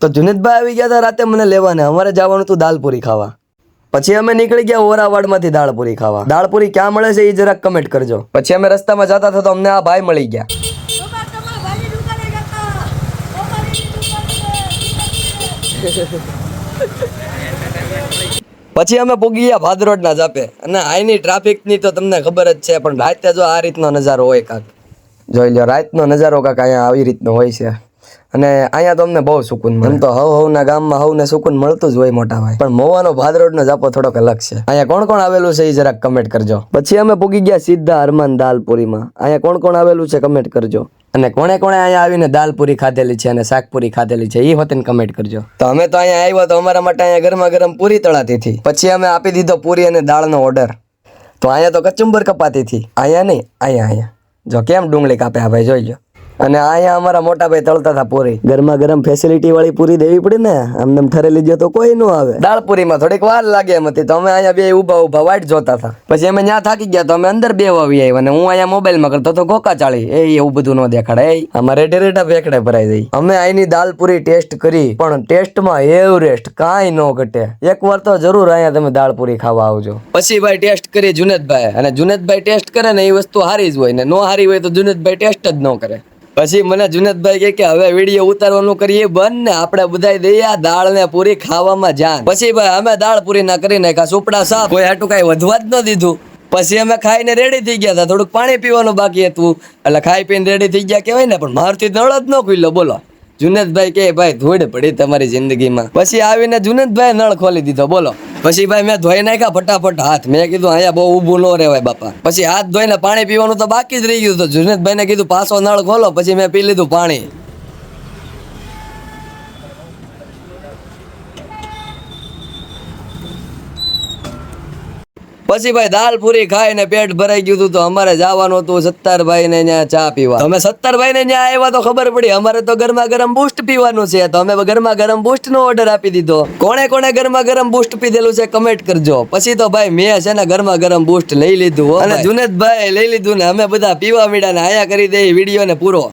તો જુનેદભાઈ આવી ગયા હતા રાતે મને લેવાને, અમારે જવાનું હતું દાલપુરી ખાવા. પછી અમે નીકળી ગયા ઓરાવાડમાંથી દાળપુરી ખાવા. દાળપુરી ક્યાં મળે છે એ જરાક કમેન્ટ કરજો. પછી અમે રસ્તામાં જતા હતા તો અમને આ ભાઈ મળી ગયા. પછી અમે પૂગી ગયા ભાદરોડના જાપે. અને આઈની ટ્રાફિકની તો તમને ખબર જ છે, પણ રાતે જો આ રીતનો નજારો હોય કાંક, જોઈ લો રાતનો નજારો કાંક અહીંયા આવી રીતનો હોય છે. અને અહીંયા તો અમને બહુ સુકૂન મળે. એમ તો હવના ગામમાં હવને સુકૂન મળતું જ હોય મોટા ભાઈ, પણ મોવાનો ભાદરોડનો જાપો થોડોક અલગ છે. અહીંયા કોણ કોણ આવેલું છે એ જરાક કમેન્ટ કરજો. પછી અમે પૂગી ગયા સીધા અરમાન દાલપુરીમાં. અહીંયા કોણ કોણ આવેલું છે કમેન્ટ કરજો. અને કોણે કોણે અહીંયા આવીને દાલપુરી ખાધેલી છે અને શાકપુરી ખાધેલી છે એ હોતીને કમેન્ટ કરજો. તો અમે તો અહીંયા આવ્યા તો અમારા માટે અહીંયા ગરમા ગરમ પૂરી તળાતી હતી. પછી અમે આપી દીધો પૂરી અને દાળનો ઓર્ડર. તો અહીંયા તો કચુંબર કપાતી હતી, અહીંયા નહીં, અહીંયા જો કેમ ડુંગળી કાપે આ ભાઈ જોઈ લો. અને અહીંયા અમારા મોટા ભાઈ તળતા હતા પૂરી. ગરમા ગરમ ફેસિલિટી વાળી પૂરી દેવી પડે ને, આમને ઠરેલી જો તો કોઈ ન આવે. દાળપુરીમાં થોડીક વાર લાગે એમ હતી, તો અમે અહીંયા બે ઊભા વાઈટ જોતા હતા. પછી અમે ત્યાં થાકી ગયા તો અમે અંદર બે આવી આવ્યા અને હું અહીંયા મોબાઈલમાં કરતો તો ગોકા ચાળી. એવું બધું ન દેખાડે, અમારે રેટા ભેખડે ભરાઈ જાય. અમે અહીંની દાલપુરી ટેસ્ટ કરી, પણ ટેસ્ટમાં એવરેસ્ટ કાંઈ ન ઘટે. એકવાર તો જરૂર અહીંયા તમે દાળપુરી ખાવા આવજો. પછી ભાઈ ટેસ્ટ કરી જુનેદભાઈ, અને જુનેદભાઈ ટેસ્ટ કરે ને એ વસ્તુ હારી જ હોય, ને નો હારી હોય તો જુનેદભાઈ ટેસ્ટ જ ન કરે. પછી મને જુનેદભાઈ કે હવે વિડીયો ઉતારવાનું કરીએ બંધ ને આપણે બધાય દઈએ દાળ ને પૂરી ખાવામાં જાન. પછી ભાઈ અમે દાળ પૂરી ના કરી નાખ્યા, સુપડા સાફ, કોઈ હાટું કઈ વધવા જ ન દીધું. પછી અમે ખાઈને રેડી થઈ ગયા હતા, થોડુંક પાણી પીવાનું બાકી હતું એટલે ખાઈ પીને રેડી થઈ ગયા કહેવાય ને, પણ મારથી નળ જ ન ખુલ્લો. બોલો જુનેદભાઈ કે ભાઈ ધૂળ પડી તમારી જિંદગીમાં. પછી આવીને જુનેદભાઈ નળ ખોલી દીધો. બોલો પછી ભાઈ મેં ધોઈ નાખ્યા ફટાફટ હાથ. મેં કીધું અહીંયા બહુ ઊભું ન રહેવાય બાપા. પછી હાથ ધોઈને પાણી પીવાનું તો બાકી જ રહી ગયું. તો જુનેદભાઈ ને કીધું પાછો નળ ખોલો. પછી મેં પી લીધું પાણી. પછી ભાઈ દાલ પૂરી ખાઈને પેટ ભરાઈ ગયું હતું, તો અમારે જવાનું હતું સત્તારભાઈ ને ત્યાં ચા પીવા. અમે સત્તારભાઈ ને ત્યાં આવ્યા તો ખબર પડી અમારે તો ગરમા ગરમ બૂસ્ટ પીવાનું છે, તો અમે ગરમા ગરમ બૂસ્ટ નો ઓર્ડર આપી દીધો. કોણે કોણે ગરમા ગરમ બૂસ્ટ પીધેલું છે કમેન્ટ કરજો. પછી તો ભાઈ મેં છે ને ગરમા ગરમ બૂસ્ટ લઈ લીધું અને જુનેદભાઈ લઈ લીધું ને અમે બધા પીવા મીડા ને આયા કરી દઈએ વિડીયો ને પૂરો.